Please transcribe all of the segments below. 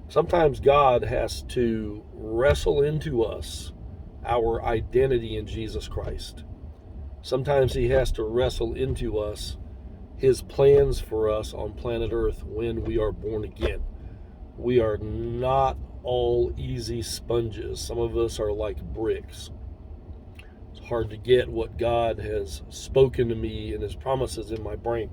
Sometimes God has to wrestle into us our identity in Jesus Christ. Sometimes he has to wrestle into us his plans for us on planet Earth when we are born again. We are not all easy sponges. Some of us are like bricks. It's hard to get what God has spoken to me and his promises in my brain.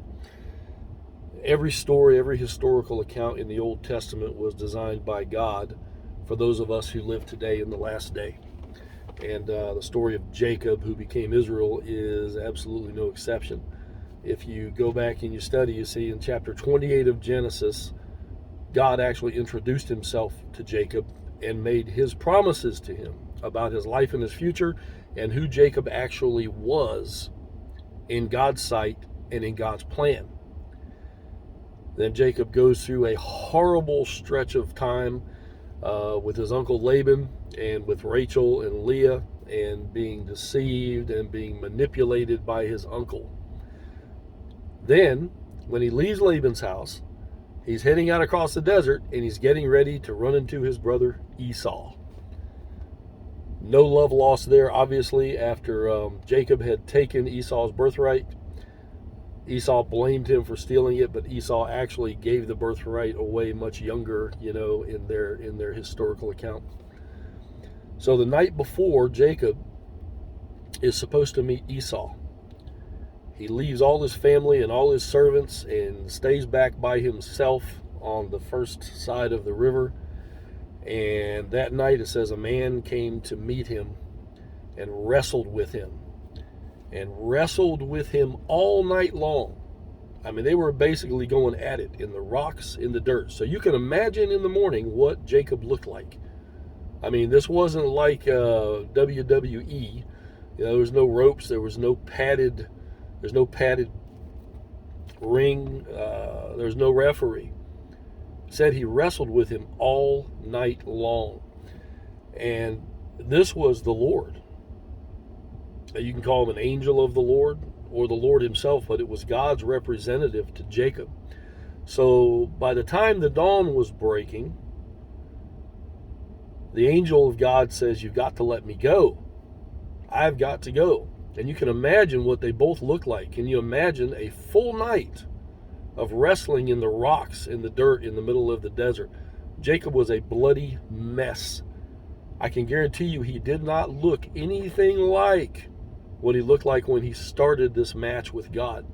Every story, every historical account in the Old Testament was designed by God for those of us who live today in the last day. And the story of Jacob, who became Israel, is absolutely no exception. If you go back and you study, you see in chapter 28 of Genesis, God actually introduced himself to Jacob and made his promises to him about his life and his future and who Jacob actually was in God's sight and in God's plan. Then Jacob goes through a horrible stretch of time with his uncle Laban and with Rachel and Leah, and being deceived and being manipulated by his uncle. Then, when he leaves Laban's house, he's heading out across the desert and he's getting ready to run into his brother Esau. No love lost there, obviously, after Jacob had taken Esau's birthright. Esau blamed him for stealing it, but Esau actually gave the birthright away much younger, in their historical account. So the night before Jacob is supposed to meet Esau, he leaves all his family and all his servants and stays back by himself on the first side of the river. And that night it says a man came to meet him and wrestled with him. And wrestled with him all night long. I mean, they were basically going at it in the rocks, in the dirt. So you can imagine in the morning what Jacob looked like. I mean, this wasn't like WWE. There was no ropes. There's no padded ring. There's no referee. Said he wrestled with him all night long. And this was the Lord. You can call him an angel of the Lord or the Lord himself, but it was God's representative to Jacob. So by the time the dawn was breaking, the angel of God says, "You've got to let me go. I've got to go." And you can imagine what they both look like. Can you imagine a full night of wrestling in the rocks, in the dirt, in the middle of the desert? Jacob was a bloody mess. I can guarantee you he did not look anything like what he looked like when he started this match with God.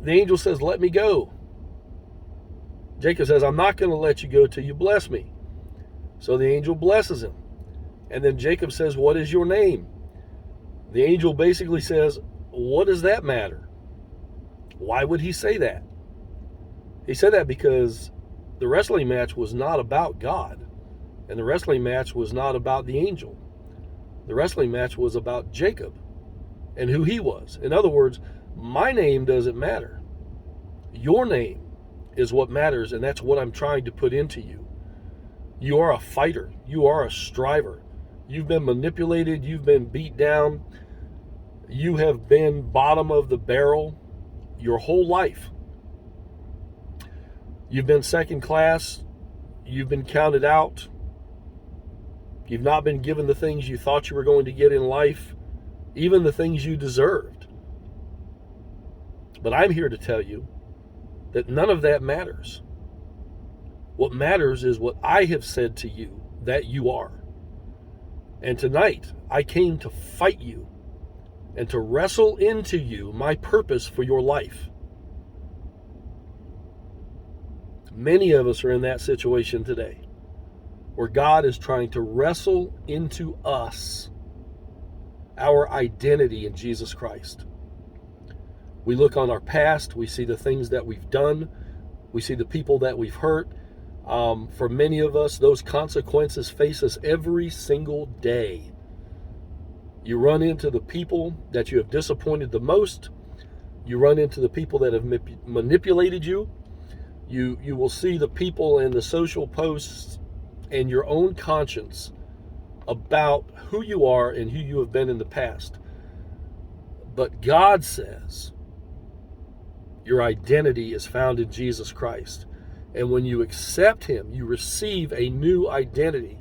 The angel says, "Let me go." Jacob says, "I'm not going to let you go till you bless me." So the angel blesses him. And then Jacob says, "What is your name?" The angel basically says, "What does that matter?" Why would he say that? He said that because the wrestling match was not about God. And the wrestling match was not about the angel. The wrestling match was about Jacob and who he was. In other words, my name doesn't matter. Your name is what matters, and that's what I'm trying to put into you. You are a fighter. You are a striver. You've been manipulated. You've been beat down. You have been bottom of the barrel your whole life. You've been second class. You've been counted out. You've not been given the things you thought you were going to get in life, even the things you deserved. But I'm here to tell you that none of that matters. What matters is what I have said to you that you are. And tonight, I came to fight you and to wrestle into you my purpose for your life. Many of us are in that situation today, where God is trying to wrestle into us our identity in Jesus Christ. We look on our past, we see the things that we've done, we see the people that we've hurt. For many of us, those consequences face us every single day. You run into the people that you have disappointed the most. You run into the people that have manipulated you. You will see the people in the social posts and your own conscience about who you are and who you have been in the past. But God says your identity is found in Jesus Christ. And when you accept him, you receive a new identity.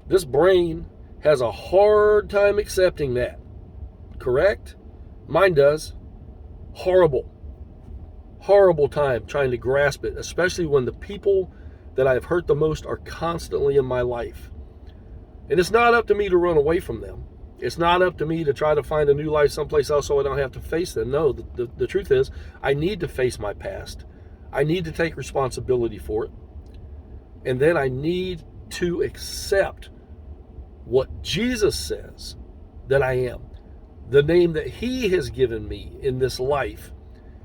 This brain has a hard time accepting that. Correct? Mine does. Horrible time trying to grasp it, especially when the people that I've hurt the most are constantly in my life. And it's not up to me to run away from them. It's not up to me to try to find a new life someplace else so I don't have to face them. No, the truth is, I need to face my past. I need to take responsibility for it. And then I need to accept what Jesus says that I am, the name that he has given me in this life,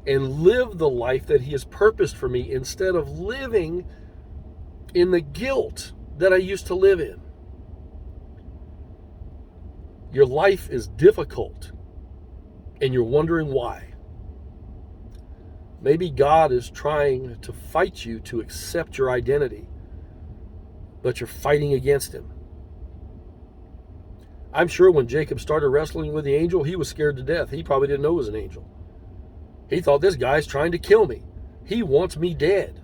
and live the life that he has purposed for me instead of living in the guilt that I used to live in. Your life is difficult and you're wondering why. Maybe God is trying to fight you to accept your identity, but you're fighting against him. I'm sure when Jacob started wrestling with the angel, he was scared to death. He probably didn't know it was an angel. He thought, this guy's trying to kill me. He wants me dead.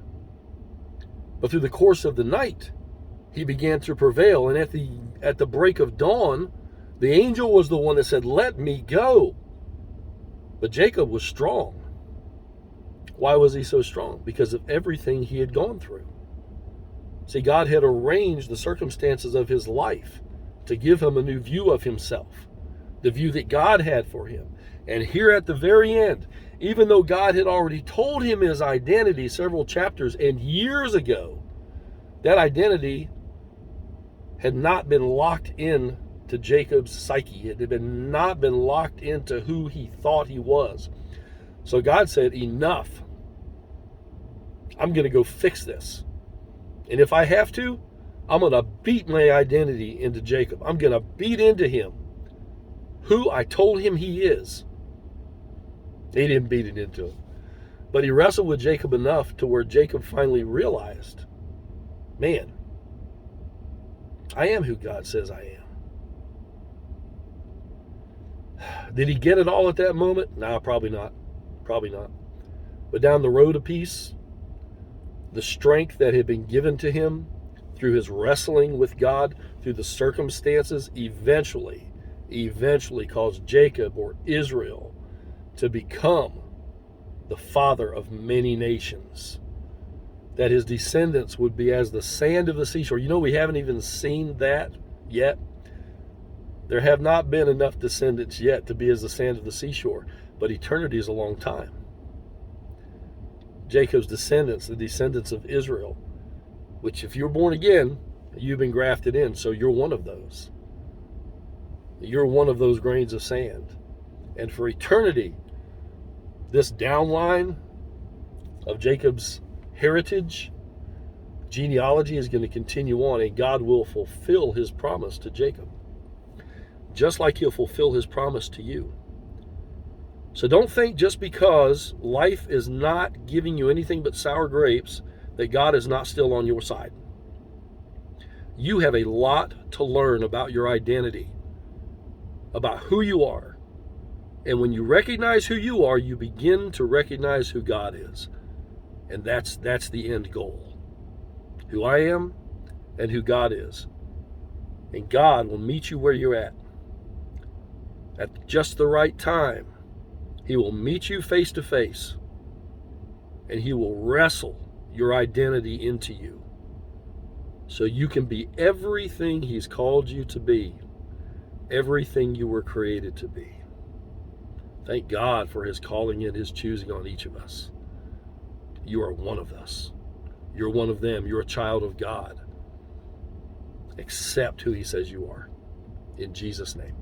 But through the course of the night, he began to prevail. And at the break of dawn, the angel was the one that said, let me go. But Jacob was strong. Why was he so strong? Because of everything he had gone through. See, God had arranged the circumstances of his life to give him a new view of himself, the view that God had for him. And here at the very end, even though God had already told him his identity several chapters and years ago, that identity had not been locked in to Jacob's psyche. It had not been locked into who he thought he was. So God said, enough. I'm going to go fix this. And if I have to, I'm going to beat my identity into Jacob. I'm going to beat into him who I told him he is. He didn't beat it into him. But he wrestled with Jacob enough to where Jacob finally realized, man, I am who God says I am. Did he get it all at that moment? No, probably not. Probably not. But down the road a piece, the strength that had been given to him through his wrestling with God, through the circumstances, eventually caused Jacob, or Israel, to become the father of many nations. That his descendants would be as the sand of the seashore. You know, we haven't even seen that yet. There have not been enough descendants yet to be as the sand of the seashore, but eternity is a long time. Jacob's descendants, the descendants of Israel, which if you're born again, you've been grafted in, so you're one of those. You're one of those grains of sand. And for eternity, this downline of Jacob's heritage, genealogy is going to continue on, and God will fulfill his promise to Jacob, just like he'll fulfill his promise to you. So don't think just because life is not giving you anything but sour grapes that God is not still on your side. You have a lot to learn about your identity, about who you are. And when you recognize who you are, you begin to recognize who God is. And that's the end goal. Who I am and who God is. And God will meet you where you're at just the right time. He will meet you face to face, and he will wrestle your identity into you so you can be everything he's called you to be, everything you were created to be. Thank God for his calling and his choosing on each of us. You are one of us. You're one of them. You're a child of God. Accept who he says you are. In Jesus' name.